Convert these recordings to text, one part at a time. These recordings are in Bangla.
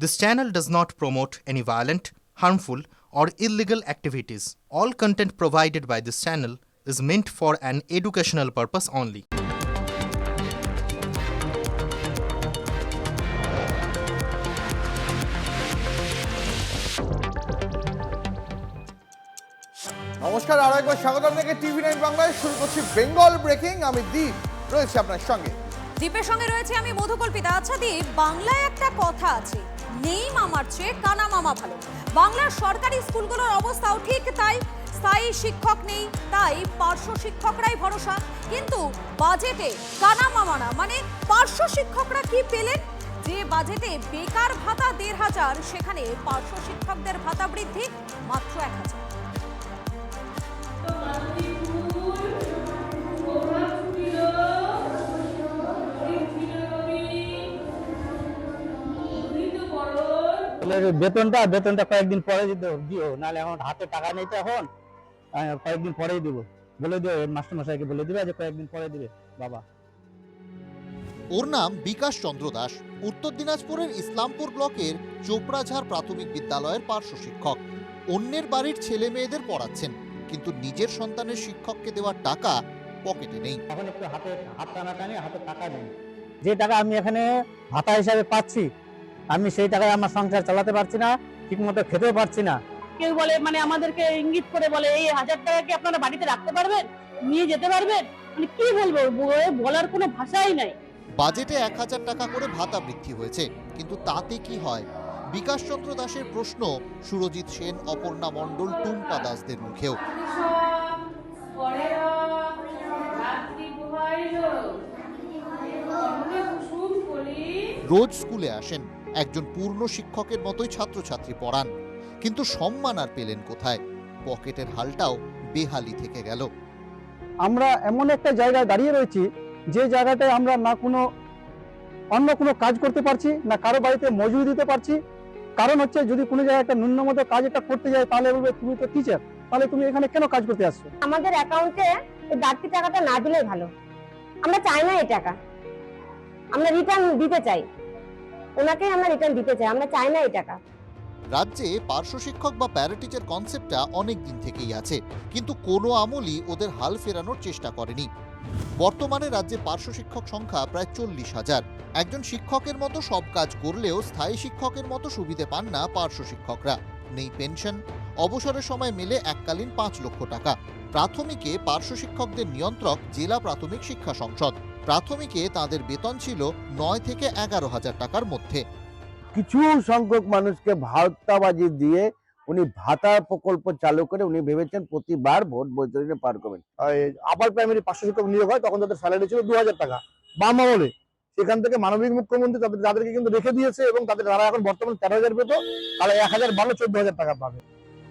This channel does not promote any violent, harmful, or illegal activities. All content provided by this channel is meant for an educational purpose only. নমস্কার, আরো একবার স্বাগত আপনাকে টিভি9 বাংলায়। শুরু করছি বেঙ্গল ব্রেকিং। আমি দীপ রয়েছে আপনার সঙ্গে। দীপের সঙ্গে রয়েছে আমি মধুকল্পিতা। আচ্ছা দীপ, বাংলায় একটা কথা আছে, নেই মামার চেয়ে কানা মামা ভালো। বাংলার সরকারি স্কুলগুলোর অবস্থাও ঠিক তাই। স্থায়ী শিক্ষক নেই, তাই পার্শ্ব শিক্ষকরাই ভরসা। কিন্তু বাজেটে কানা মামারা মানে পার্শ্ব শিক্ষকরা কি পেলেন? যে বাজেটে বেকার ভাতা ১,৫০০, সেখানে পার্শ্ব শিক্ষকদের ভাতা বৃদ্ধি মাত্র ১,০০০। বেতনটা কয়েকদিন পরে দিও, নাহলে এখন হাতে টাকা নেই তো, এখন কয়েকদিন পরেই দিব বলে দিও। মাস্টারমশাইকে বলে দিবে যে কয়েকদিন পরে দিবে বাবা। ওর নাম বিকাশ চন্দ্র দাস, উত্তর দিনাজপুরের ইসলামপুর ব্লকের চোপড়াঝাড় প্রাথমিক বিদ্যালয়ের পার্শ্ব শিক্ষক। অন্যের বাড়ির ছেলে মেয়েদের পড়াচ্ছেন, কিন্তু নিজের সন্তানের শিক্ষককে দেওয়ার টাকা পকেটে নেই। এখন একটু হাত টানাটানি, হাতে টাকা নেই। যে টাকা আমি এখানে ভাতা হিসাবে পাচ্ছি, আমি সেই টাকায় আমার সংসার চালাতে পারছি না, ঠিক মতো খেতেও পারছি না। কেউ বলে মানে আমাদেরকে ইঙ্গিত করে বলে, এই ১,০০০ টাকা কি আপনারা বাড়িতে রাখতে পারবেন, নিয়ে যেতে পারবেন? মানে কি বলবো, বলার কোনো ভাষাই নাই। বাজেটে ১,০০০ টাকা করে ভাতা বৃদ্ধি হয়েছে, কিন্তু তাতে কি হয়? বিকাশ চন্দ্র দাসের প্রশ্ন সুরজিৎ সেন, অপর্ণা মণ্ডল, টুম্পা দাসদের মুখেও। রোজ স্কুলে আসেন, একজন পূর্ণ শিক্ষকের মতোই ছাত্রছাত্রী পড়ান, কিন্তু সম্মান আর পেলেন কোথায়? পকেটের হালটাও বেহালি থেকে গেল। আমরা এমন একটা জায়গায় দাঁড়িয়ে রয়েছি, যে জায়গাটায় আমরা না কোনো অন্য কোনো কাজ করতে পারছি না, কারো বাড়িতে মজুরি দিতে পারছি। কারণ হচ্ছে, যদি কোনো জায়গায় একটা ন্যূনতম কাজ এটা করতে যায়, তাহলে বলবে তুমি তো টিচার, তাহলে তুমি এখানে কেন কাজ করতে আসছো? আমাদের অ্যাকাউন্টে এই বাড়তি টাকাটা না দিলেই ভালো। আমরা চাই না এই টাকা, আমরা রিটার্ন দিতে চাই, ওনাকেই আমরা রিটার্ন দিতে চাই, আমরা চাই না এই টাকা। রাজ্যে পার্শ্ব শিক্ষক বা প্যারাটিচার কনসেপ্টটা অনেক দিন থেকেই আছে, কিন্তু কোনো আমলই ওদের হাল ফেরানোর চেষ্টা করেনি। বর্তমানে রাজ্যে পার্শ্ব শিক্ষক সংখ্যা প্রায় ৪০,০০০। একজন শিক্ষকের মতো সব কাজ করলেও স্থায়ী শিক্ষকের মতো সুবিধে পান না পার্শ্ব শিক্ষকরা। নেই পেনশন, অবসরের সময় মেলে এককালীন ৫ লক্ষ টাকা। প্রাথমিকে পার্শ্ব শিক্ষকদের নিয়ন্ত্রক জেলা প্রাথমিক শিক্ষা সংসদ। প্রাথমিকে তাদের বেতন ছিল ৯ থেকে ১১,০০০ টাকার মধ্যে। কিছু সংখ্যক মানুষকে ভাতাবাজি দিয়ে উনি ভাতা প্রকল্প চালু করে উনি ভেবেছেন প্রতিবার ভোট বৈতরণী পার করবেন। আপার প্রাইমারি পার্শ্ব শিক্ষক নিয়োগ হয়, তখন তাদের স্যালারি ছিল ২,০০০ টাকা বাম আমলে। সেখান থেকে মানবিক মুখ্যমন্ত্রী তাদেরকে কিন্তু রেখে দিয়েছে, এবং তারা এখন বর্তমানে ১৩,০০০ পেত, তাহলে ১,০০০ বাড়লো ১৪,০০০ টাকা পাবে।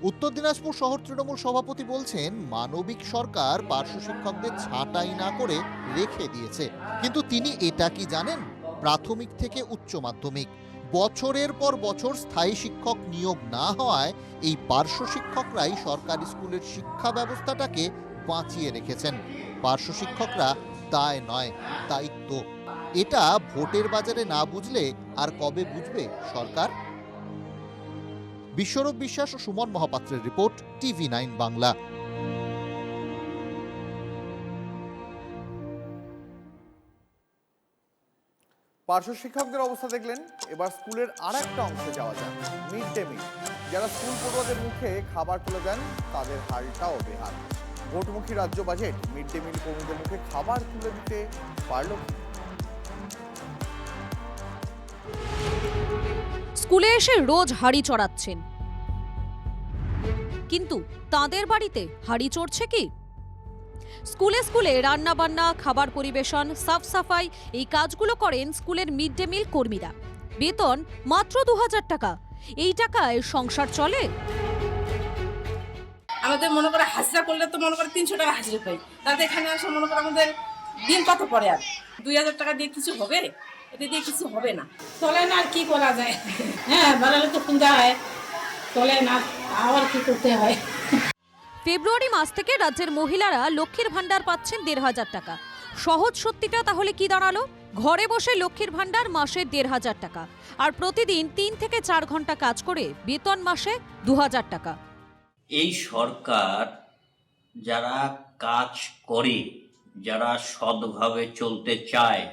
উত্তর দিনাজপুর শহর তৃণমূল সভাপতি বলছেন, মানবিক সরকার পার্শ্ব শিক্ষকদের ছাঁটাই না করে রেখে দিয়েছে। কিন্তু তিনি এটা কি জানেন? প্রাথমিক থেকে উচ্চ মাধ্যমিক বছরের পর বছর স্থায়ী শিক্ষক নিয়োগ না হওয়ায় এই পার্শ্ব শিক্ষকরাই সরকারি স্কুলের শিক্ষা ব্যবস্থাটাকে বাঁচিয়ে রেখেছেন। পার্শ্ব শিক্ষকরা দায় নয়, দায়িত্ব। এটা ভোটের বাজারে না বুঝলে আর কবে বুঝবে সরকার? বিশ্বরূপ বিশ্বাস ও সুমন মহাপাত্রের রিপোর্ট, টিভি9 বাংলা। পার্শ্ব শিক্ষকদের অবস্থা দেখলেন, এবার স্কুলের আর একটা অংশে যাওয়া যায়, মিড ডে মিল। যারা স্কুল পড়ুয়াদের মুখে খাবার তুলে দেন, তাদের হালটাও বেহাল। ভোটমুখী রাজ্য বাজেট মিড ডে মিল কর্মীদের মুখে খাবার তুলে দিতে পারল কি? স্কুলে এসে রোজ হাঁড়ি চড়াচ্ছেন, কিন্তু তাদের বাড়িতে হাঁড়ি চড়ছে কি? স্কুলে স্কুলে রান্না বান্না, খাবার পরিবেশন, সাফ সাফাই, এই কাজগুলো করেন স্কুলের মিড ডে মিল কর্মীরা। বেতন মাত্র ২,০০০ টাকা। এই টাকায় সংসার চলে? আমাদের মনে করে হাজিরা করলে তো মনে করে ৩০০ টাকা হাজিরা পাই, তাতে এখানে আসে মনে করে আমাদের দিন কত পরে, আর ২,০০০ টাকা দিয়ে কিছু হবে? এটা দিয়ে কিছু হবে না, চলে না। আর কি করা যায়? হ্যাঁ, বাড়ালে তো কিনতে হয়, চলে না, আবার কি করতে হয়। ফেব্রুয়ারি মাস থেকে রাজ্যের মহিলারা লক্ষ্মীর ভান্ডার পাচ্ছেন ১,৫০০ টাকা। সহজ সত্যিটা তাহলে কি দাঁড়ালো? ঘরে বসে লক্ষ্মীর ভান্ডার মাসে ১,৫০০ টাকা, আর প্রতিদিন ৩ থেকে ৪ ঘন্টা কাজ করে বেতন মাসে ২,০০০ টাকা। এই সরকার যারা কাজ করে, যারা সৎভাবে চলতে চায়,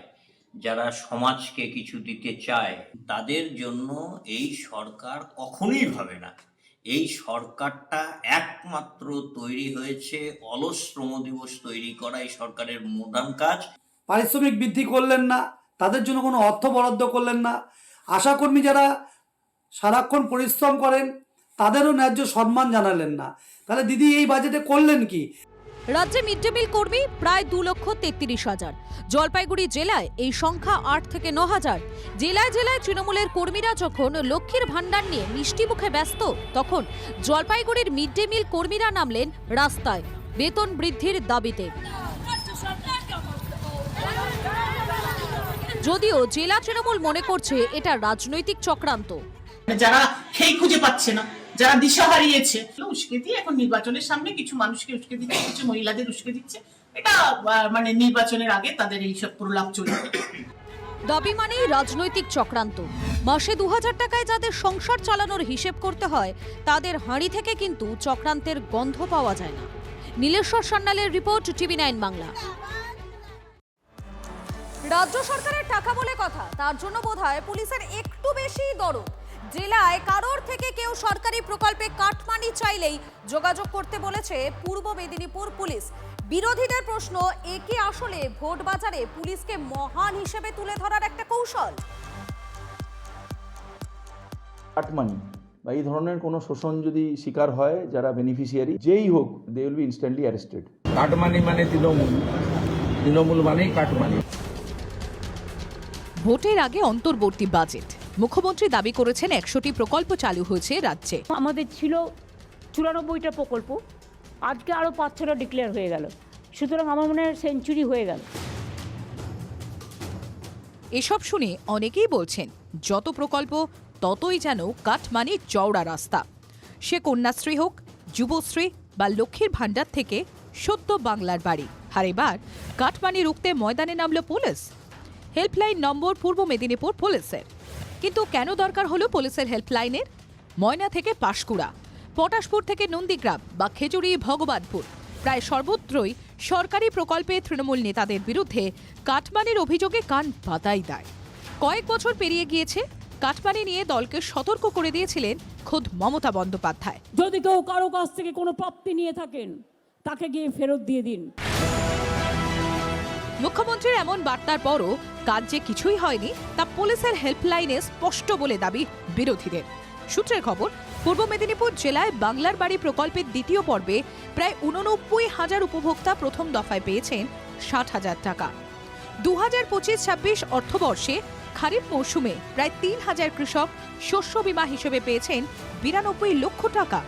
যারা সমাজকে কিছু দিতে চায়, তাদের জন্য এই সরকার কখনোই ভাবে না। এই সরকারটা একমাত্র তৈরি হয়েছে অলস শ্রম দিবস তৈরি করা এই সরকারের প্রধান কাজ। পারিশ্রমিক বৃদ্ধি করলেন না, তাদের জন্য কোনো অর্থ বরাদ্দ করলেন না। আশাকর্মী যারা সারাক্ষণ পরিশ্রম করেন তাদেরও ন্যায্য সম্মান জানালেন না। তাহলে দিদি এই বাজেটে করলেন কি? রাজ্যে মিড ডে মিল কর্মী প্রায় ২,৩৩,০০০। জলপাইগুড়ি জেলায় এই সংখ্যা ৮ থেকে ৯,০০০। জেলায় জেলায় তৃণমূলের কর্মীরা যখন লক্ষ্মীর ভান্ডার নিয়ে মিষ্টি মুখে ব্যস্ত, তখন জলপাইগুড়ির মিড ডে মিল কর্মীরা নামলেন রাস্তায় বেতন বৃদ্ধির দাবিতে। যদিও জেলা তৃণমূল মনে করছে এটা রাজনৈতিক চক্রান্ত। যারা খেই খুঁজে পাচ্ছে না, যারা দিশা হারিয়েছে, উস্কে দিয়ে এখন নির্বাচনের সামনে কিছু মানুষকে উস্কে দিচ্ছে, কিছু মহিলাদের উস্কে দিচ্ছে। এটা মানে নির্বাচনের আগে তাদের এইসব প্রলাপ চলবে। দাবি মানেই রাজনৈতিক চক্রান্ত। মাসে ২,০০০ টাকায় যাদের সংসার চালানোর হিসেব করতে হয়, তাদের হাঁড়ি থেকে কিন্তু চক্রান্তের গন্ধ পাওয়া যায় না। Nileshwar সান্যালের report, TV9 Bangla. রাজ্য সরকারের টাকা বলে কথা, তার জন্য বোধহয় পুলিশের একটু বেশি দরদ। জেলায় কারোর থেকে কেউ সরকারি প্রকল্পে কাটমানি চাইলেই যোগাযোগ করতে বলেছে পূর্ব মেদিনীপুর পুলিশ। বিরোধীদের প্রশ্ন, এ কি আসলে ভোট বাজারে পুলিশকে মহান হিসেবে তুলে ধরার একটা কৌশল? কাটমানি বা এই ধরনের কোনো শোষণ যদি শিকার হয় যারা বেনিফিশিয়ারি, যেই হোক, they will be instantly arrested. Cut money মানে তৃণমূল মানেই কাটমানি। ভোটের আগে অন্তর্বর্তী বাজেট, মুখ্যমন্ত্রী দাবি করেছেন ১০০টি প্রকল্প চালু হয়েছে রাজ্যে। আমাদের ছিল ৯৪টা প্রকল্প, আজকে আরও ৫-৬টা ডিক্লেয়ার হয়ে গেল, সুতরাং আমার মনে হয় সেঞ্চুরি হয়ে গেল। এসব শুনে অনেকেই বলছেন যত প্রকল্প ততই যেন কাটমানি চওড়া রাস্তা। সে কন্যাশ্রী হোক, যুবশ্রী বা লক্ষ্মীর ভান্ডার থেকে সদ্য বাংলার বাড়ি। আর এবার কাটমানি রুখতে ময়দানে নামল পুলিশ। হেল্পলাইন নম্বর পূর্ব মেদিনীপুর পুলিশের। কিন্তু কেন দরকার হলো পুলিশের হেল্পলাইনের? ময়না থেকে পাঁশকুড়া, পটাশপুর থেকে নন্দীগ্রাম বা খেজুরি ভগবানপুর, প্রায় সর্বত্রই সরকারি প্রকল্পে তৃণমূল নেতাদের বিরুদ্ধে কাটমানির অভিযোগে কান পাতাই দেয়। কয়েক বছর পেরিয়ে গিয়েছে, কাটমানি নিয়ে দলকে সতর্ক করে দিয়েছিলেন খোদ মমতা বন্দ্যোপাধ্যায়। যদি কেউ কারো কাছ থেকে কোনো প্রাপ্তি নিয়ে থাকেন, তাকে গিয়ে ফেরত দিয়ে দিন। মুখ্যমন্ত্রীর এমন বার্তার পরও কাজ যে কিছুই হয়নি তা পুলিশের হেল্পলাইনে স্পষ্ট বলে দাবি বিরোধীদের। সূত্রের খবর, পূর্ব মেদিনীপুর জেলায় বাংলার বাড়ি প্রকল্পের দ্বিতীয় পর্বে প্রায় ৮৯,০০০ উপভোক্তা প্রথম দফায় পেয়েছেন ৬০,০০০ টাকা। ২০২৫-২৬ অর্থবর্ষে খারিফ মৌসুমে প্রায় ৩,০০০ কৃষক শস্য বীমা হিসেবে পেয়েছেন ৯২ লক্ষ টাকা।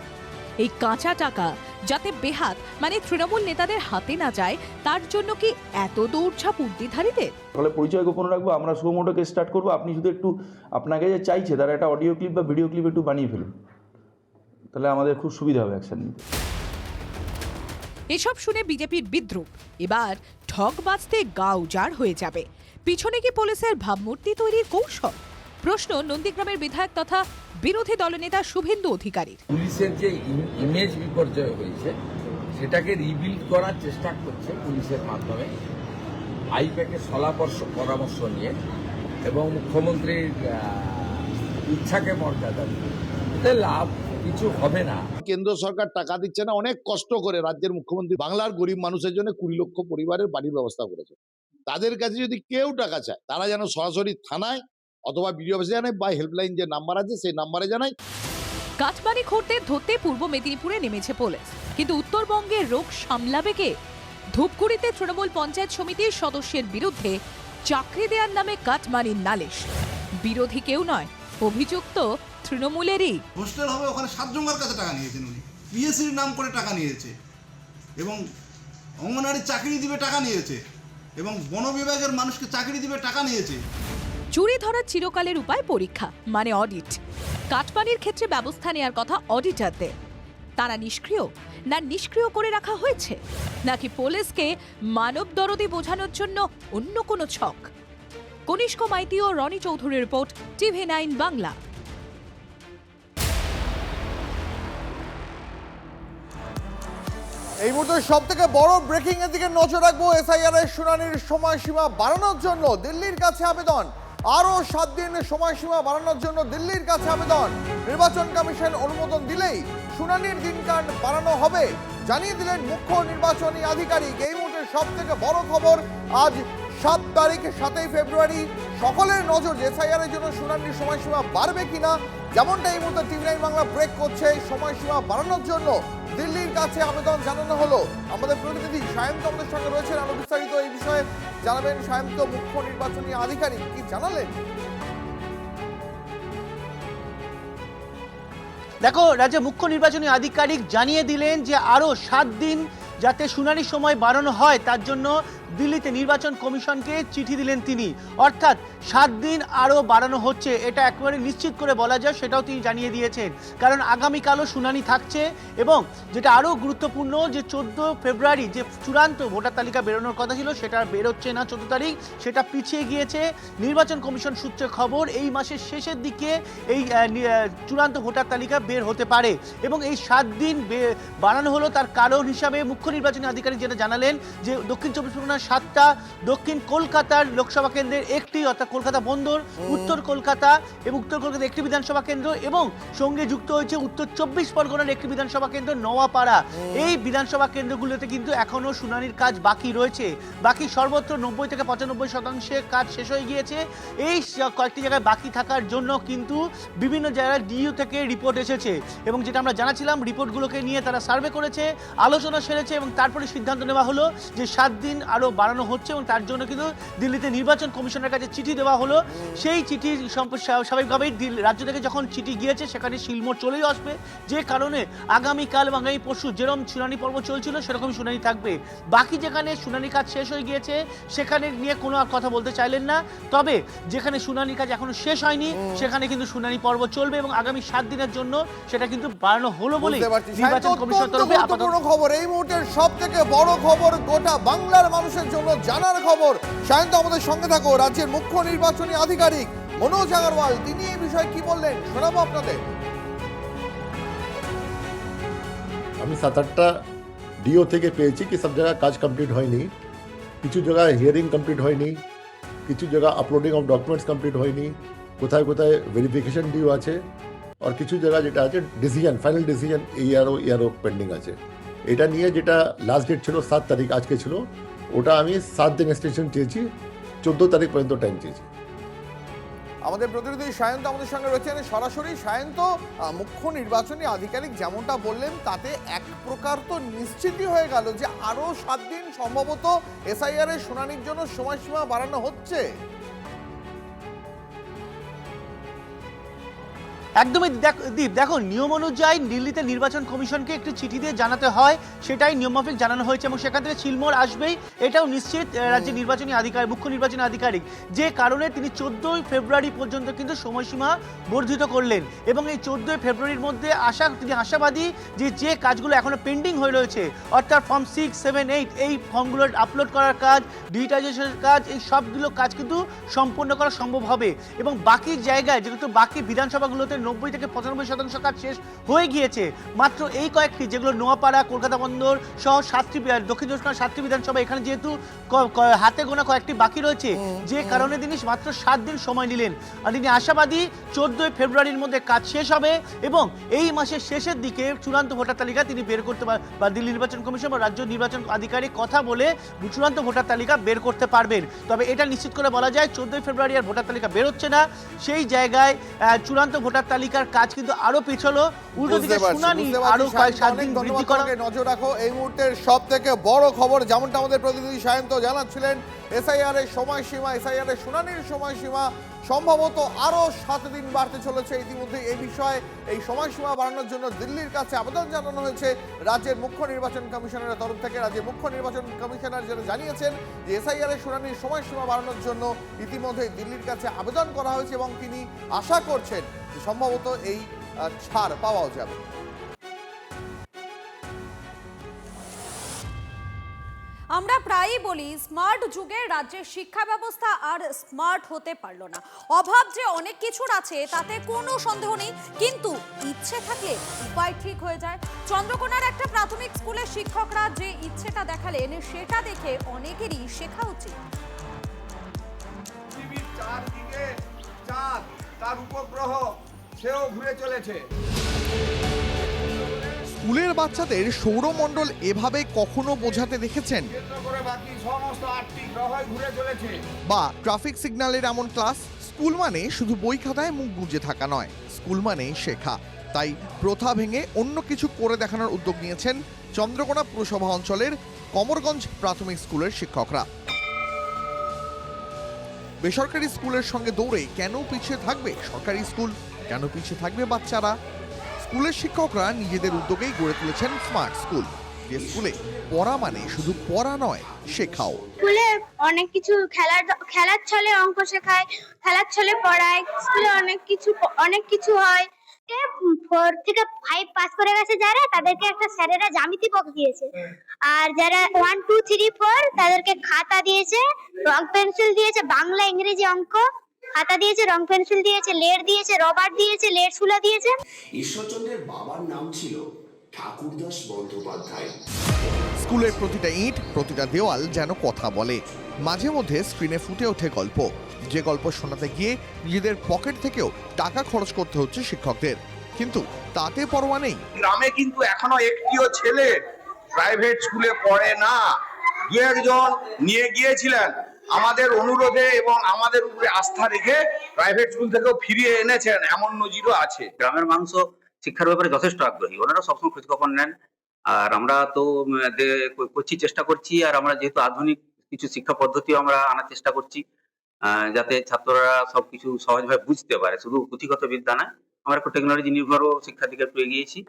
এই কাঁচা টাকা যাতে বেহাত মানে তৃণমূল নেতাদের হাতে না যায়, তার জন্য কি এত দৌড়ঝাঁপ উর্দিধারীদের? তাহলে পরিচয় গোপন রাখবো, আমরা সুমোটোকে স্টার্ট করবো, আপনি শুধু একটু আপনাকে যে চাইছে তারা একটা অডিও ক্লিপ বা ভিডিও ক্লিপ একটু বানিয়ে ফেলুন, তাহলে আমাদের খুব সুবিধা হবে অ্যাকশন নিতে। এসব শুনে বিজেপির বিদ্রুপ। এবার ঠক বাজতে গা উজাড় হয়ে যাবে। পিছনে কি পুলিশের ভাবমূর্তি তৈরির কৌশল? প্রশ্ন নন্দীগ্রামের বিধায়ক তথা বিরোধী দলনেতা শুভেন্দু অধিকারীর। পুলিশের যে ইমেজ বিপর্যয় হয়েছে সেটাকে রিবিল্ড করার চেষ্টা করছে পুলিশের মাধ্যমে, আইপ্যাকের পরামর্শ নিয়ে এবং মুখ্যমন্ত্রীর ইচ্ছাকে মর্যাদা দিয়ে। এতে লাভ কিছু হবে না। কেন্দ্র সরকার টাকা দিচ্ছে না, অনেক কষ্ট করে রাজ্যের মুখ্যমন্ত্রী বাংলার গরিব মানুষের জন্য ২০ লক্ষ পরিবারের বাড়ির ব্যবস্থা করেছে। তাদের কাছে যদি কেউ টাকা চায়, তারা যেন সরাসরি থানায় অথবা বিডিও অফিসে জানায় বা হেল্পলাইন যে নাম্বার আছে সেই নাম্বারে জানায়। কাটমানি খোরদের ধরতে পূর্ব মেদিনীপুরে নেমেছে পুলিশ, কিন্তু উত্তরবঙ্গের রোগ সামলাবে কে? ধূপগুড়িতে তৃণমূল পঞ্চায়েত সমিতির সদস্যের বিরুদ্ধে চাকরি দেওয়ার নামে কাটমানির নালিশ। বিরোধী কেউ নয়, অভিযুক্ত তৃণমূলেরই। হোস্টেল হবে, ওখানে 7 জনের কাছে টাকা নিয়েছেন উনি, পিএসসির নাম করে টাকা নিয়েছে এবং অঙ্গনওয়াড়ির চাকরি দিবে টাকা নিয়েছে এবং বন বিভাগের মানুষকে চাকরি দিবে টাকা নিয়েছে। চুরি ধরার চিরকালের উপায় পরীক্ষা মানে অডিট। কাটমানির ক্ষেত্রে ব্যবস্থা নেওয়ার কথা অডিটরদের। তারা নিষ্ক্রিয় না নিষ্ক্রিয় করে রাখা হয়েছে, নাকি পুলিশকে মানব দরদি বোঝানোর জন্য অন্য কোনো ছক? কনিষ্ক মাইতি ও রনি চৌধুরীর রিপোর্ট, TV9 বাংলা। এই মুহূর্তে সব থেকে বড় ব্রেকিং এর দিকে নজর রাখবো। এসআইআর এর শুনানির সময়সীমা বাড়ানোর জন্য দিল্লির কাছে আবেদন। আরো 7 দিন সময়সীমা বাড়ানোর জন্য দিল্লির কাছে আবেদন। নির্বাচন কমিশন অনুমোদন দিলেই শুনানির দিনক্ষণ বাড়ানো হবে, জানিয়ে দিলেন মুখ্য নির্বাচনী আধিকারিক। এই মুহূর্তে সব থেকে বড় খবর, আজ 7 তারিখ 7ই ফেব্রুয়ারি। সকলের নজর এসআইআর এর জন্য শুনানির সময়সীমা বাড়বে কিনা। যেমনটা এই মুহূর্তে TV9 বাংলা ব্রেক করছে, সময়সীমা বাড়ানোর জন্য দিল্লির কাছে আবেদন জানানো হলো। আমাদের প্রতিনিধি সায়ন্ত আমাদের সঙ্গে রয়েছেন, আরো বিস্তারিত এই বিষয়ে জানাবেন। সায়ন্ত, মুখ্য নির্বাচনী আধিকারিক কি জানালেন? দেখো, রাজ্যের মুখ্য নির্বাচনী আধিকারিক জানিয়ে দিলেন যে আরও 7 দিন যাতে শুনানির সময় বাড়ানো হয় তার জন্য দিল্লিতে নির্বাচন কমিশনকে চিঠি দিলেন তিনি। অর্থাৎ 7 দিন আরও বাড়ানো হচ্ছে, এটা একেবারে নিশ্চিত করে বলা যায়, সেটাও তিনি জানিয়ে দিয়েছেন। কারণ আগামীকালও শুনানি থাকছে এবং যেটা আরও গুরুত্বপূর্ণ যে 14 ফেব্রুয়ারি যে চূড়ান্ত ভোটার তালিকা বেরোনোর কথা ছিল সেটা বেরোচ্ছে না 14 তারিখ, সেটা পিছিয়ে গিয়েছে। নির্বাচন কমিশন সূত্রে খবর এই মাসের শেষের দিকে এই চূড়ান্ত ভোটার তালিকা বের হতে পারে এবং এই 7 দিন বাড়ানো হলো। তার কারণ হিসাবে মুখ্য নির্বাচনী আধিকারিক যেটা জানালেন যে দক্ষিণ 24 পরগনার 7টা, দক্ষিণ কলকাতার লোকসভা কেন্দ্রের একটি অর্থাৎ কলকাতা বন্দর, উত্তর কলকাতা এবং উত্তর কলকাতার একটি বিধানসভা কেন্দ্র এবং সঙ্গে যুক্ত হয়েছে উত্তর 24 পরগনার একটি বিধানসভা কেন্দ্র নওয়াপাড়া। এই বিধানসভা কেন্দ্রগুলোতে কিন্তু এখনও শুনানির কাজ বাকি রয়েছে। বাকি সর্বত্র 90 থেকে 95% কাজ শেষ হয়ে গিয়েছে। এই কয়েকটি জায়গায় বাকি থাকার জন্য কিন্তু বিভিন্ন জায়গায় ডিইউ থেকে রিপোর্ট এসেছে এবং যেটা আমরা জানাছিলাম রিপোর্টগুলোকে নিয়ে তারা সার্ভে করেছে, আলোচনা সেরেছে এবং তারপরে সিদ্ধান্ত নেওয়া হলো যে 7 দিন আরও বাড়ানো হচ্ছে এবং তার জন্য কিন্তু দিল্লিতে নির্বাচন কমিশনের কাছে চিঠি দেওয়া হলো। সেই চিঠি স্বাভাবিকভাবেই রাজ্য থেকে যখন চিঠি গিয়েছে সেখানে শিলমোড় চলেই আসবে, যে কারণে আগামীকাল এবং আগামী পরশু যেরকম শুনানি পর্ব চলছিল সেরকমই শুনানি থাকবে। বাকি যেখানে শুনানির কাজ শেষ হয়ে গিয়েছে সেখানে নিয়ে কোনো কথা বলতে চাইলেন না, তবে যেখানে শুনানির কাজ এখনো শেষ হয়নি সেখানে কিন্তু শুনানি পর্ব চলবে এবং আগামী 7 দিনের জন্য সেটা কিন্তু বাড়ানো হলো বলে নির্বাচন কমিশনের তরফে গুরুত্বপূর্ণ খবর। এই মুহূর্তের সব থেকে বড় খবর, গোটা বাংলার মানুষের জন্য জানার খবর। সায়ন্ত, আমাদের সঙ্গে থাকো। রাজ্যের মুখ্য নির্বাচনী আধিকারিক মনোজ আগরওয়াল তিনি এই বিষয়ে কি বললেন শোনাবো আপনাদের। আমি 7-8টা ডিও থেকে পেয়েছি কি সব জায়গায় কাজ কমপ্লিট হয়নি, কিছু জায়গায় হিয়ারিং কমপ্লিট হয়নি, কিছু জায়গা আপলোডিং অফ ডকুমেন্টস কমপ্লিট হয়নি, কোথায় কোথায় ভেরিফিকেশন ডিও আছে, আর কিছু জায়গা যেটা আছে ডিসিশন, ফাইনাল ডিসিশন ইয়ারও পেন্ডিং আছে। এটা নিয়ে যেটা লাস্ট ডেট ছিল 7 তারিখ, আজকে ছিল, ওটা আমি 7 দিন এক্সটেনশন চেয়েছি, 14 তারিখ পর্যন্ত টাইম চেয়েছি। আমাদের প্রতিনিধি সায়ন্ত আমাদের সঙ্গে রয়েছেন সরাসরি। সায়ন্ত, মুখ্য নির্বাচনী আধিকারিক যেমনটা বললেন তাতে এক প্রকার তো নিশ্চিতই হয়ে গেল যে আরো 7 দিন সম্ভবত এসআইআর এর শুনানির জন্য সময়সীমা বাড়ানো হচ্ছে। একদমই দীপ, দেখো নিয়ম অনুযায়ী দিল্লিতে নির্বাচন কমিশনকে একটি চিঠি দিয়ে জানাতে হয়, সেটাই নিয়মমাফিক জানানো হয়েছে এবং সেখান থেকে শিলমোড় আসবেই এটাও নিশ্চিত রাজ্যের নির্বাচনী আধিকারিক, মুখ্য নির্বাচনী আধিকারিক, যে কারণে তিনি 14 ফেব্রুয়ারি পর্যন্ত কিন্তু সময়সীমা বর্ধিত করলেন এবং এই 14 ফেব্রুয়ারির মধ্যে তিনি আশাবাদী যে কাজগুলো এখনো পেন্ডিং হয়ে রয়েছে অর্থাৎ ফর্ম 6, 7, 8 এই ফর্মগুলোর আপলোড করার কাজ, ডিজিটাইজেশনের কাজ, এই সবগুলো কাজ কিন্তু সম্পূর্ণ করা সম্ভব হবে এবং বাকি জায়গায় যেহেতু বাকি বিধানসভাগুলোতে 90 থেকে 95% কাজ শেষ হয়ে গিয়েছে, মাত্র এই কয়েকটি যেগুলো নোয়াপাড়া, কলকাতা বন্দর সহ 7টি দক্ষিণ 24 পরগনার 7টি বিধানসভা, এখানে যেহেতু হাতে গোনা কয়েকটি বাকি রয়েছে, যে কারণে তিনি মাত্র 7 দিন সময় নিলেন। আর তিনি আশাবাদী 14 ফেব্রুয়ারির মধ্যে কাজ শেষ হবে এবং এই মাসের শেষের দিকে চূড়ান্ত ভোটার তালিকা তিনি বের করতে বা দিল্লি নির্বাচন কমিশন বা রাজ্য নির্বাচন আধিকারিক কথা বলে চূড়ান্ত ভোটার তালিকা বের করতে পারবেন। তবে এটা নিশ্চিত করে বলা যায় 14 ফেব্রুয়ারি আর ভোটার তালিকা বেরোচ্ছে না, সেই জায়গায় চূড়ান্ত ভোটার তালিকার কাজ কিন্তু আরো পিছলো, উল্টো দিকে শুনানি আরো 7 দিন বৃদ্ধি করা। নজর রাখো। এই মুহূর্তের সব থেকে বড় খবর, যেমনটা আমাদের প্রতিনিধি সায়ন্ত জানাচ্ছিলেন, এসআইআর এর সময়সীমা, এসআইআর এর শুনানির সময়সীমা সম্ভবত আরো 7 দিন বাড়তে চলেছে। ইতিমধ্যে এই বিষয়ে এই সময়সীমা বাড়ানোর জন্য দিল্লির কাছে আবেদন জানানো হয়েছে রাজ্যের মুখ্য নির্বাচন কমিশনারের তরফ থেকে। রাজ্যের মুখ্য নির্বাচন কমিশনার যেটা জানিয়েছেন যে এসআইআর এর শুনানির সময়সীমা বাড়ানোর জন্য ইতিমধ্যে দিল্লির কাছে আবেদন করা হয়েছে এবং তিনি আশা করছেন যে সম্ভবত এই ছাড় পাওয়াও যাবে। আমরা প্রায়ই বলি স্মার্ট যুগে রাজ্যের শিক্ষা ব্যবস্থা আর স্মার্ট হতে পারলো না। অভাব যে অনেক কিছুর আছে তাতে কোনো সন্দেহ নেই, কিন্তু ইচ্ছে থাকলে উপায় ঠিক হয়ে যায়। চন্দ্রকোনার একটা প্রাথমিক স্কুলের শিক্ষকরা যে ইচ্ছেটা দেখালেন সেটা দেখে অনেকেরই শেখা উচিত। পৃথিবীর চারদিকে চাঁদ, তার উপগ্রহ, সেও ঘুরে চলেছে। স্কুলের বাচ্চাদের সৌরমণ্ডল এভাবে কখনো বোঝাতে দেখেছেন? বাকি সমস্ত 8টি গ্রহই ঘুরে চলেছে। বা ট্রাফিক সিগন্যালের এমন ক্লাস? স্কুল মানে শুধু বই খাতায় মুখ গুঁজে থাকা নয়, স্কুল মানে শেখা। তাই প্রথা ভেঙে অন্য কিছু করে দেখানোর উদ্যোগ নিয়েছেন চন্দ্রকোনা পুরসভা অঞ্চলের কমরগঞ্জ প্রাথমিক স্কুলের শিক্ষকরা। বেসরকারি স্কুলের সঙ্গে দৌড়ে কেন পিছিয়ে থাকবে সরকারি স্কুল? কেন পিছিয়ে থাকবে বাচ্চারা? স্কুলের শিক্ষকরা নিজেদের উদ্যোগেই গড়ে তুলেছেন স্মার্ট স্কুল, যে স্কুলে পড়া মানে শুধু পড়া নয়, শেখাও। স্কুলে অনেক কিছু খেলার ছলে অঙ্ক শেখায়, খেলার ছলে পড়ায়। স্কুলে অনেক কিছু হয়। 4 থেকে 5 পাস করে গেছে যারা, তাদেরকে একটা স্যারেরা জ্যামিতি বক্স দিয়েছে। আর যারা 1 2 3 4 তাদেরকে খাতা দিয়েছে, রং পেন্সিল দিয়েছে, বাংলা ইংরেজি অঙ্ক খাতা দিয়েছে, রং পেন্সিল দিয়েছে, লেড দিয়েছে, রবার দিয়েছে, লেড সুলা দিয়েছে। ঈশ্বরচন্দ্রের বাবার নাম ছিল ঠাকুরদাস বন্দ্যোপাধ্যায়। স্কুলের প্রতিটা ইট, প্রতিটা দেওয়াল যেন কথা বলে। মাঝে মধ্যে স্ক্রিনে ফুটে ওঠে গল্প, যে গল্প শোনাতে গিয়ে নিজেদের পকেট থেকেও টাকা খরচ করতে হচ্ছে শিক্ষকদের, কিন্তু তাতে পরোয়া নেই। গ্রামে কিন্তু এখনো একটিও ছেলে প্রাইভেট স্কুলে পড়ে না। 2-1 নিয়ে গিয়েছিলেন, আমাদের অনুরোধে এবং আমাদের উপরে আস্থা রেখে প্রাইভেট স্কুল থেকেও ফিরিয়ে এনেছেন, এমন নজিরও আছে। গ্রামের মানুষও শিক্ষার ব্যাপারে যথেষ্ট আগ্রহী, ওনারা সবসময় খোঁজখবর নেন। আর আমরা তো চেষ্টা করছি, আর আমরা যেহেতু আধুনিক কিছু শিক্ষা পদ্ধতিও আমরা আনার চেষ্টা করছি, যাতে ছাত্ররা সবকিছু সহজভাবে বুঝতে পারে, শুধু পুঁথিগত বিদ্যা নয়। আমরা একটু টেকনোলজি নির্ভরও শিক্ষার দিকে একটু এগিয়েছি।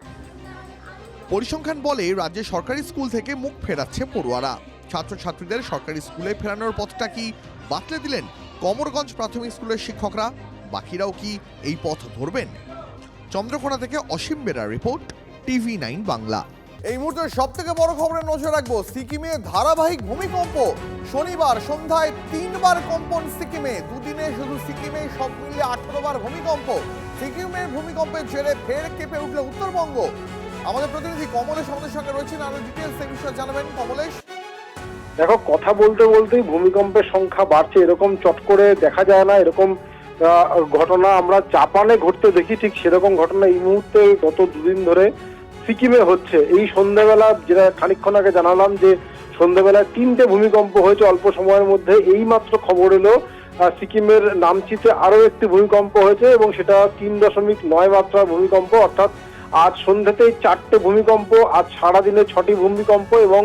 পরিসংখ্যান বলে রাজ্যে সরকারি স্কুল থেকে মুখ ফেরাচ্ছে পড়ুয়ারা। ছাত্রছাত্রীদের সরকারি স্কুলে ফেরানোর পথটা কি বাতলে দিলেন কমরগঞ্জ প্রাথমিক স্কুলের শিক্ষকরা? বাকিরাও কি এই পথ ধরবেন? চন্দ্রকোনা থেকে অসীম বেরার রিপোর্ট, TV9 বাংলা। এই মুহূর্তে সব থেকে বড় খবরে নজর রাখবো। সিকিমে ধারাবাহিক ভূমিকম্প। শনিবার সন্ধ্যায় 3 বার কম্পন সিকিমে। দুদিনে শুধু সিকিমে সব মিলিয়ে 18 বার ভূমিকম্প। সিকিমের ভূমিকম্পের জেরে ফের কেঁপে উঠল উত্তরবঙ্গ। আমাদের প্রতিনিধি কমলেশ আমাদের সঙ্গে রয়েছেন, আরো ডিটেলস এই বিষয়ে জানাবেন। কমলেশ, দেখো, কথা বলতে বলতেই ভূমিকম্পের সংখ্যা বাড়ছে, এরকম চট করে দেখা যায় না। এরকম ঘটনা আমরা জাপানে ঘটতে দেখি, ঠিক সেরকম ঘটনা এই মুহূর্তে গত 2 দিন ধরে সিকিমে হচ্ছে। এই সন্ধ্যাবেলা, যেটা খানিকক্ষণ আগে জানালাম যে সন্ধ্যাবেলায় 3টে ভূমিকম্প হয়েছে অল্প সময়ের মধ্যে। এই মাত্র খবর এলো সিকিমের নামচিতে আরো একটি ভূমিকম্প হয়েছে, এবং সেটা 3.9 মাত্রার ভূমিকম্প। অর্থাৎ আজ সন্ধ্যাতেই 4টে ভূমিকম্প, আজ সারাদিনে 6টি ভূমিকম্প, এবং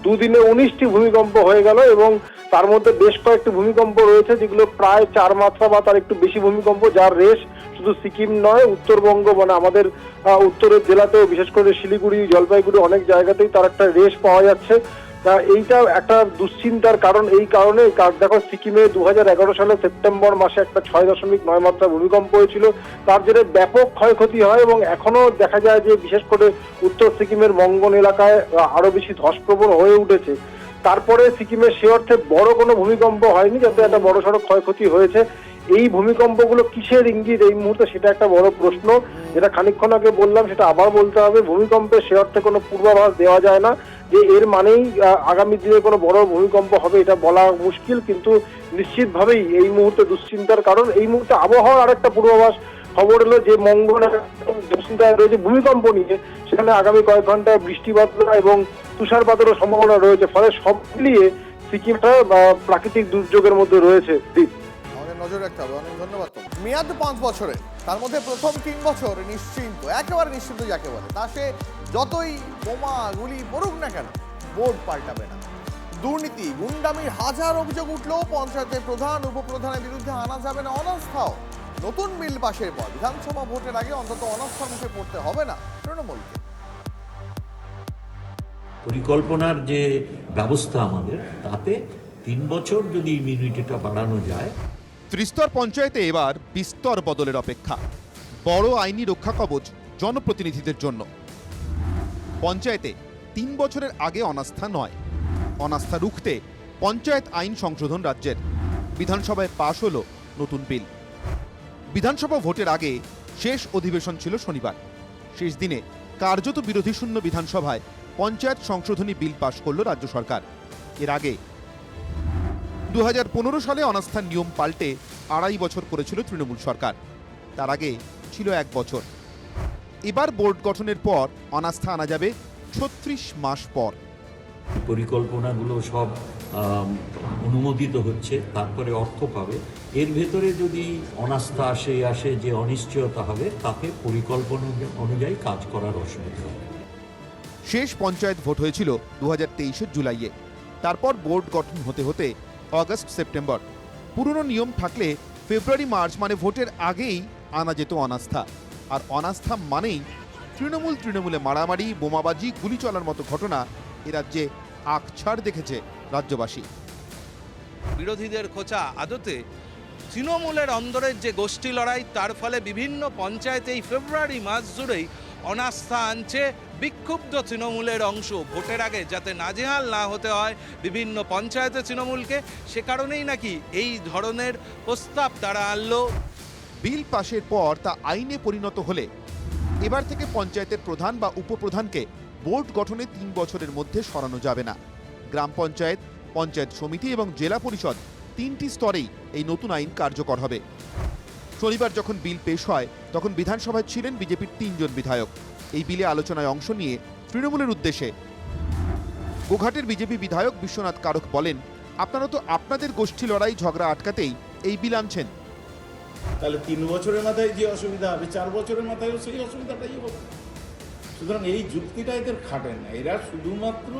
2 দিনে 19টি ভূমিকম্প হয়ে গেল। এবং তার মধ্যে বেশ কয়েকটি ভূমিকম্প রয়েছে যেগুলো প্রায় 4 মাত্রা বা তার একটু বেশি ভূমিকম্প, যার রেশ শুধু সিকিম নয়, উত্তরবঙ্গ মানে আমাদের উত্তরের জেলাতেও, বিশেষ করে শিলিগুড়ি, জলপাইগুড়ি অনেক জায়গাতেই তার একটা রেশ পাওয়া যাচ্ছে। এইটা একটা দুশ্চিন্তার কারণ। এই কারণে দেখো, সিকিমে 2011 সালে সেপ্টেম্বর মাসে একটা 6.9 মাত্রা ভূমিকম্প হয়েছিল। তার জেরে ব্যাপক ক্ষয়ক্ষতি হয়, এবং এখনো দেখা যায় যে বিশেষ করে উত্তর সিকিমের মঙ্গন এলাকায় আরো বেশি ধসপ্রবণ হয়ে উঠেছে। তারপরে সিকিমে সে অর্থে বড় কোনো ভূমিকম্প হয়নি, যাতে একটা বড়সড় ক্ষয়ক্ষতি হয়েছে। এই ভূমিকম্পগুলো কিসের ইঙ্গিত এই মুহূর্তে, সেটা একটা বড় প্রশ্ন। যেটা খানিকক্ষণ আগে বললাম সেটা আবার বলতে হবে, ভূমিকম্পের সে অর্থে কোনো পূর্বাভাস দেওয়া যায় না যে এর মানেই আগামী দিনে কোনো বড় ভূমিকম্প হবে, এটা বলা মুশকিল। কিন্তু নিশ্চিতভাবেই এই মুহূর্তে দুশ্চিন্তার কারণ। এই মুহূর্তে আবহাওয়ার আরেকটা পূর্বাভাস খবর এলো যে মঙ্গল দুশ্চিন্তায় রয়েছে ভূমিকম্প নিয়ে। সেখানে আগামী কয়েক ঘন্টায় বৃষ্টিপাত এবং তুষারপাতেরও সম্ভাবনা রয়েছে। ফলে সব মিলিয়ে সিকিমটা প্রাকৃতিক দুর্যোগের মধ্যে রয়েছে। আমাদের নজর রাখতে হবে। অনেক ধন্যবাদ। মেয়াদ 5 বছরের, তার মধ্যে প্রথম 3 বছর নিশ্চিন্ত, একেবারে নিশ্চিন্ত যাকে বলে। তা সে যতই বোমা গুলি পড়ুক না কেন, বোর্ড পাল্টাবে না। দুর্নীতি, গুন্ডামির হাজার অভিযোগ উঠলেও পঞ্চায়েতের প্রধান, উপপ্রধানের বিরুদ্ধে আনা যাবে না অনাস্থাও। নতুন বিল পাশের পর বিধানসভা ভোটের আগে অন্তত অনাস্থার মুখে পড়তে হবে না তৃণমূলকে। পরিকল্পনার যে ব্যবস্থা আমাদের, তাতে 3 বছর যদি ইমিউনিটিটা বাড়ানো যায়। ত্রিস্তর পঞ্চায়েতে এবার বিস্তর বদলের অপেক্ষা। বড় আইনি রক্ষা কবচ জনপ্রতিনিধিদের জন্য। পঞ্চায়েতে 3 বছরের আগে অনাস্থা নয়, অনাস্থা রুখতে পঞ্চায়েত আইন সংশোধন রাজ্যের। বিধানসভায় পাশ হলো নতুন বিল। বিধানসভা ভোটের আগে শেষ অধিবেশন ছিল শনিবার। শেষ দিনে কার্যত বিরোধীশূন্য বিধানসভায় পঞ্চায়েত সংশোধনী বিল পাশ করল রাজ্য সরকার। এর আগে 2015 সালে অনাস্থার নিয়ম পাল্টে 2.5 বছর করেছিল তৃণমূল সরকার। তার আগে ছিল 1 বছর। এবার বোর্ড গঠনের পর অনাস্থা আনা যাবে 36 মাস পর। পরিকল্পনাগুলো সব অনুমোদিত হচ্ছে, তারপরে অর্থ পাবে। এর ভেতরে যদি অনাস্থা আসে যে অনিশ্চয়তা হবে, তাতে পরিকল্পনা অনুযায়ী কাজ করার অসুবিধা হবে। শেষ পঞ্চায়েত ভোট হয়েছিল 2023 জুলাইয়ে। তারপর বোর্ড গঠন হতে হতে অগস্ট সেপ্টেম্বর। পুরনো নিয়ম থাকলে ফেব্রুয়ারি মার্চ মানে ভোটের আগেই আনা যেত অনাস্থা। আর অনাস্থা মানেই তৃণমূলে মারামারি, বোমাবাজি, গুলি চলার মতো ঘটনা এ রাজ্যে আকছাড় দেখেছে রাজ্যবাসী। বিরোধীদের খোঁচা আদতে তৃণমূলের অন্দরের যে গোষ্ঠী লড়াই, তার ফলে বিভিন্ন পঞ্চায়েতে এই ফেব্রুয়ারি মাস জুড়েই অনাস্থা আনছে বিক্ষুব্ধ তৃণমূলের অংশ। ভোটের আগে যাতে নাজেহাল না হতে হয় বিভিন্ন পঞ্চায়েতে তৃণমূলকে, সে কারণেই নাকি এই ধরনের প্রস্তাব তারা আনলো। বিল পাশের পর তা আইনে পরিণত হলে এবার থেকে পঞ্চায়েতের প্রধান বা উপপ্রধানকে বোর্ড গঠনে 3 বছরের মধ্যে সরানো যাবে না। গ্রাম পঞ্চায়েত, পঞ্চায়েত সমিতি এবং জেলা পরিষদ 3টি স্তরেই এই নতুন আইন কার্যকর হবে। শনিবার যখন বিল পেশ হয় তখন বিধানসভায় ছিলেন বিজেপির 3 জন বিধায়ক। এই বিলে আলোচনায় অংশ নিয়ে তৃণমূলের উদ্দেশ্যে গোঘাটের বিজেপি বিধায়ক বিশ্বনাথ কারক বলেন, আপনারা তো আপনাদের গোষ্ঠী লড়াই ঝগড়া আটকাতেই এই বিল আনছেন। তাহলে 3 বছরের মাথায় যে অসুবিধা হবে 4 বছরের মাথায়ও সেই অসুবিধাটাই হবে। সুতরাং এই যুক্তিটা এদের খাটে না। এরা শুধুমাত্র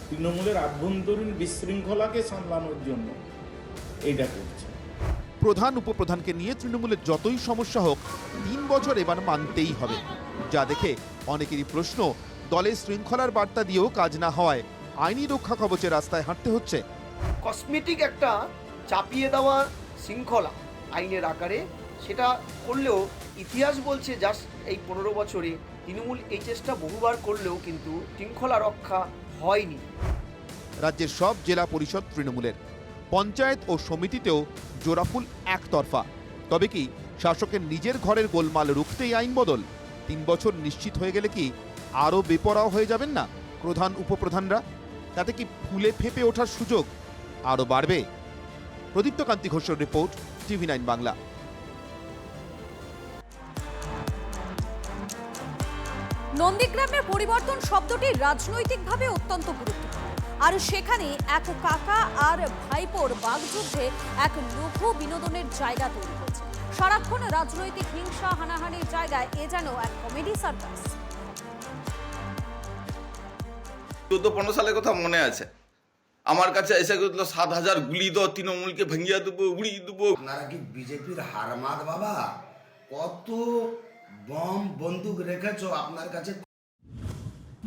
তৃণমূলের আভ্যন্তরীণ বিশৃঙ্খলাকে সামলানোর জন্য এইটা করছে। প্রধান উপপ্রধানকে নিয়ে তৃণমূলের যতই সমস্যা হোক 3 বছর এবার মানতেই হবে। যা দেখে অনেকেরই প্রশ্ন, দলে শৃঙ্খলার বার্তা দিয়েও কাজ না হওয়ায় আইনি রক্ষা কবচের রাস্তায় হাঁটতে হচ্ছে। কসমেটিক একটা চাপিয়ে দেওয়া শৃঙ্খলা আইনের আকারে, সেটা করলেও ইতিহাস বলছে জাস্ট এই 15 বছরে তৃণমূল এই চেষ্টা বহুবার করলেও কিন্তু শৃঙ্খলা রক্ষা হয়নি। রাজ্যের সব জেলা পরিষদ তৃণমূলের, পঞ্চায়েত ও সমিতিতেও জোড়াফুল একতরফা। তবে কি শাসকের নিজের ঘরের গোলমাল রুখতেই আইন বদল? 3 বছর নিশ্চিত হয়ে গেলে কি আরও বেপরোয়া হয়ে যাবেন না প্রধান উপপ্রধানরা? তাতে কি ফুলে ফেঁপে ওঠার সুযোগ আরও বাড়বে? প্রদীপ্ত কান্তি ঘোষের রিপোর্ট, TV9 বাংলা। নন্দীগ্রামের পরিবর্তন শব্দটি রাজনৈতিকভাবে অত্যন্ত গুরুত্বপূর্ণ। আর সেখানে এক কাকা আর ভাইপোর বাগযুদ্ধে এক লঘু বিনোদনের জায়গা তৈরি হয়েছে। সারাক্ষণ রাজনৈতিক হিংসা হানাহানির জায়গায় এ যেন এক কমেডি সার্কাস। 14-15 সালের কথা মনে আছে, আমার কাছে এসে গেছিল 7,000 গুলি দাও, তৃণমূলকে ভেঙিয়ে দেবো, উড়িয়ে দেবো। আপনারা কি বিজেপির হারমাদ বাবা? কত বম বন্দুক রেখেছো আপনার কাছে?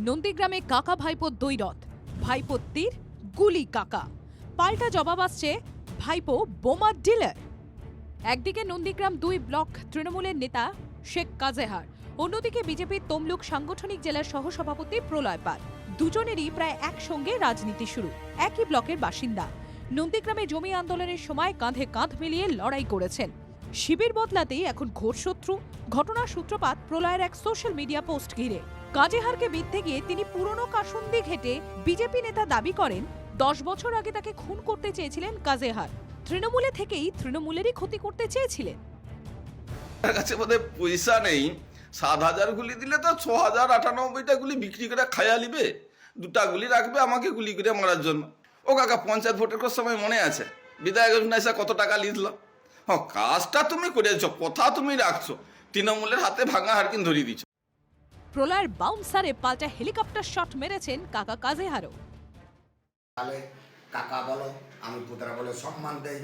নন্দীগ্রামে কাকা ভাইপোর দ্বৈরথ, ভাইপোর তীর, গুলি কাকা। পাল্টা জবাব আসছে ভাইপো বোমার ডিলার। একদিকে নন্দীগ্রাম 2 ব্লক তৃণমূলের নেতা শেখ কাজেহার, অন্যদিকে বিজেপির তমলুক সাংগঠনিক জেলার সহসভাপতি প্রলয় পাল। দুজনেরই প্রায় একসঙ্গে রাজনীতি শুরু, একই ব্লকের বাসিন্দা। নন্দীগ্রামে জমি আন্দোলনের সময় কাঁধে কাঁধ মিলিয়ে লড়াই করেছেন। শিবির বদলাতেই এখন ঘোর শত্রু। ঘটনার সূত্রপাত প্রলয়ের এক সোশ্যাল মিডিয়া পোস্ট ঘিরে। কাজেহারকে বিঁধতে গিয়ে তিনি পুরনো কাসুন্দি ঘেটে বিজেপি নেতা দাবি করেন 10 বছর আগে তাকে খুন করতে চেয়েছিলেন কাজেহার। তৃণমূলে থেকেই তৃণমূলেরই ক্ষতি করতে চেয়েছিলেন। তার কাছে বোধহয় পয়সা নেই, 7,000 গুলি দিলে তো 6,098টা গুলি বিক্রি করে খায়া নিবে, 2টা গুলি রাখবে আমাকে গুলি করে মারার জন্য। ও কাকা, পঞ্চায়েত ভোটের সময় মনে আছে বিধায়ক এসে কত টাকা লিখল? হ্যাঁ, কাজটা তুমি করেছো, কথা তুমি রাখছো, তৃণমূলের হাতে ভাঙা হারকিন ধরিয়ে দিচ্ছ। প্রলয়ের বাউন্সারে পাল্টা হেলিকপ্টার শট মেরেছেন কাকা কাজেহারও। তাহলে কাকা বলো, আমি পুতরা বলে সম্মান দেই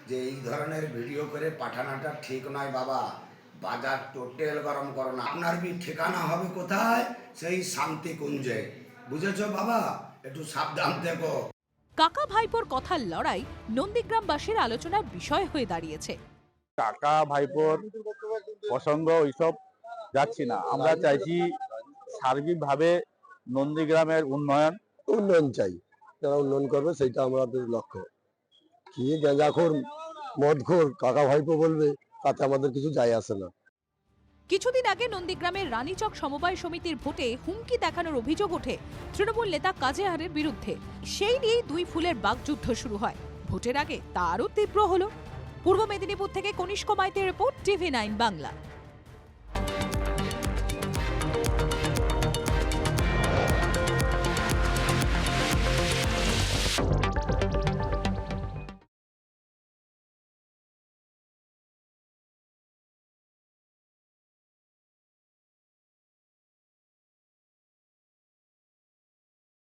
যে এই ধরনের ভিডিও করে পাঠানোটা ঠিক নয় বাবা। বাজার টোটাল গরম করো না। আপনার বি ঠিকানা হবে কোথায়? সেই শান্তি কুঞ্জে, বুঝেছো বাবা? একটু সাবধান থেকো। কাকা ভাইপোর কথার লড়াই নন্দীগ্রামবাসীর আলোচনার বিষয় হয়ে দাঁড়িয়েছে। কাকা ভাইপোর প্রসঙ্গ ওইসব যাচ্ছি না। আমরা চাইছি সার্বিকভাবে নন্দীগ্রামের উন্নয়ন চাই। যারা উন্নয়ন করবে সেইটা আমাদের লক্ষ্য। কি গাঁজাখোর মদখোর কাকা ভাইপো বলবে তাতে আমাদের কিছু যায় আসে না। কিছুদিন আগে নন্দীগ্রামের রানীচক সমবায় সমিতির ভোটে হুমকি দেখানোর অভিযোগ ওঠে তৃণমূল নেতা কাজেহারের বিরুদ্ধে। সেই নিয়েই দুই ফুলের বাকযুদ্ধ শুরু হয়। ভোটের আগে তা আরও তীব্র হলো। পূর্ব মেদিনীপুর থেকে কনিষ্ক মাইতের রিপোর্ট, TV9 বাংলা।